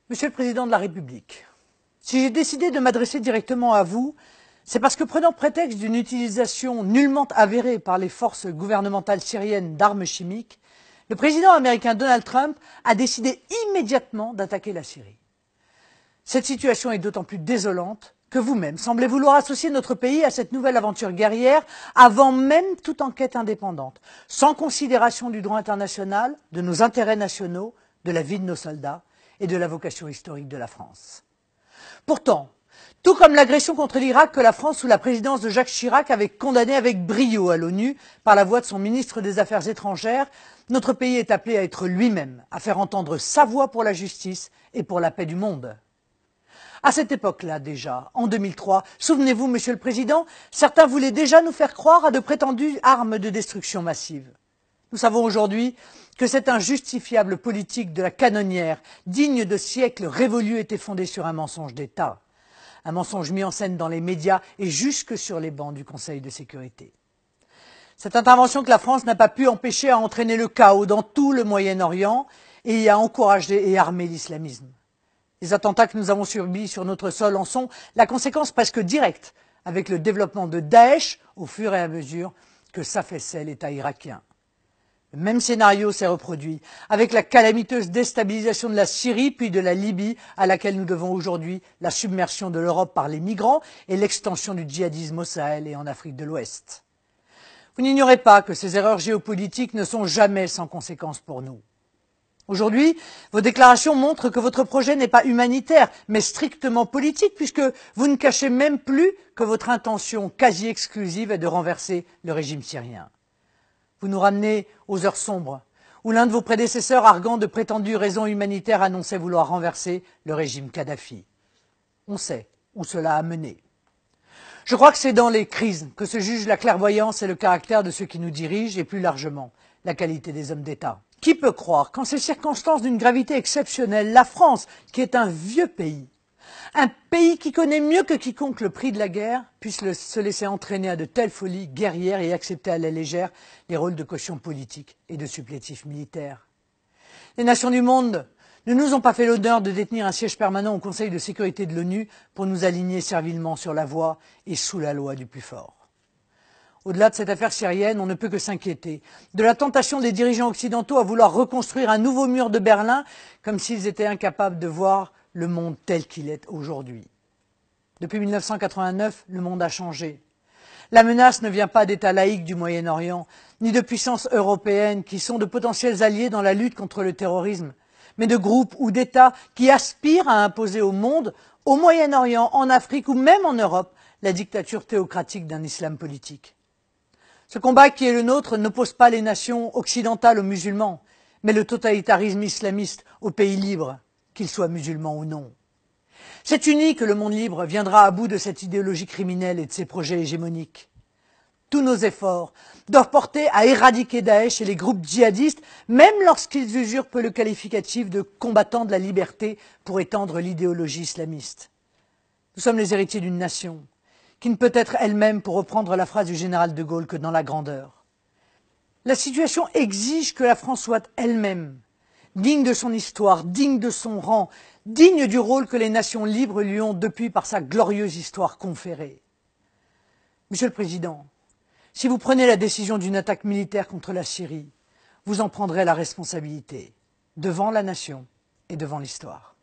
Monsieur le Président de la République, si j'ai décidé de m'adresser directement à vous, c'est parce que, prenant prétexte d'une utilisation nullement avérée par les forces gouvernementales syriennes d'armes chimiques, le président américain Donald Trump a décidé immédiatement d'attaquer la Syrie. Cette situation est d'autant plus désolante que vous-même semblez vouloir associer notre pays à cette nouvelle aventure guerrière avant même toute enquête indépendante, sans considération du droit international, de nos intérêts nationaux, de la vie de nos soldats et de la vocation historique de la France. Pourtant, tout comme l'agression contre l'Irak que la France sous la présidence de Jacques Chirac avait condamnée avec brio à l'ONU par la voix de son ministre des Affaires étrangères, notre pays est appelé à être lui-même, à faire entendre sa voix pour la justice et pour la paix du monde. À cette époque-là déjà, en 2003, souvenez-vous, Monsieur le Président, certains voulaient déjà nous faire croire à de prétendues armes de destruction massive. Nous savons aujourd'hui que cette injustifiable politique de la canonnière, digne de siècles révolus, était fondée sur un mensonge d'État. Un mensonge mis en scène dans les médias et jusque sur les bancs du Conseil de sécurité. Cette intervention que la France n'a pas pu empêcher a entraîné le chaos dans tout le Moyen-Orient et y a encouragé et armé l'islamisme. Les attentats que nous avons subis sur notre sol en sont la conséquence presque directe, avec le développement de Daesh au fur et à mesure que s'affaissait l'État irakien. Le même scénario s'est reproduit avec la calamiteuse déstabilisation de la Syrie puis de la Libye, à laquelle nous devons aujourd'hui la submersion de l'Europe par les migrants et l'extension du djihadisme au Sahel et en Afrique de l'Ouest. Vous n'ignorez pas que ces erreurs géopolitiques ne sont jamais sans conséquences pour nous. Aujourd'hui, vos déclarations montrent que votre projet n'est pas humanitaire, mais strictement politique, puisque vous ne cachez même plus que votre intention quasi exclusive est de renverser le régime syrien. Vous nous ramenez aux heures sombres, où l'un de vos prédécesseurs, arguant de prétendues raisons humanitaires, annonçait vouloir renverser le régime Kadhafi. On sait où cela a mené. Je crois que c'est dans les crises que se juge la clairvoyance et le caractère de ceux qui nous dirigent, et plus largement, la qualité des hommes d'État. Qui peut croire qu'en ces circonstances d'une gravité exceptionnelle, la France, qui est un vieux pays, un pays qui connaît mieux que quiconque le prix de la guerre, puisse se laisser entraîner à de telles folies guerrières et accepter à la légère les rôles de caution politique et de supplétifs militaires. Les nations du monde ne nous ont pas fait l'honneur de détenir un siège permanent au Conseil de sécurité de l'ONU pour nous aligner servilement sur la voie et sous la loi du plus fort. Au-delà de cette affaire syrienne, on ne peut que s'inquiéter de la tentation des dirigeants occidentaux à vouloir reconstruire un nouveau mur de Berlin comme s'ils étaient incapables de voir le monde tel qu'il est aujourd'hui. Depuis 1989, le monde a changé. La menace ne vient pas d'États laïques du Moyen-Orient, ni de puissances européennes qui sont de potentiels alliés dans la lutte contre le terrorisme, mais de groupes ou d'États qui aspirent à imposer au monde, au Moyen-Orient, en Afrique ou même en Europe, la dictature théocratique d'un islam politique. Ce combat qui est le nôtre n'oppose pas les nations occidentales aux musulmans, mais le totalitarisme islamiste aux pays libres, qu'ils soient musulmans ou non. C'est unique que le monde libre viendra à bout de cette idéologie criminelle et de ses projets hégémoniques. Tous nos efforts doivent porter à éradiquer Daesh et les groupes djihadistes, même lorsqu'ils usurpent le qualificatif de combattants de la liberté pour étendre l'idéologie islamiste. Nous sommes les héritiers d'une nation qui ne peut être elle-même, pour reprendre la phrase du général de Gaulle, que dans la grandeur. La situation exige que la France soit elle-même, digne de son histoire, digne de son rang, digne du rôle que les nations libres lui ont depuis par sa glorieuse histoire conférée. Monsieur le Président, si vous prenez la décision d'une attaque militaire contre la Syrie, vous en prendrez la responsabilité, devant la nation et devant l'histoire.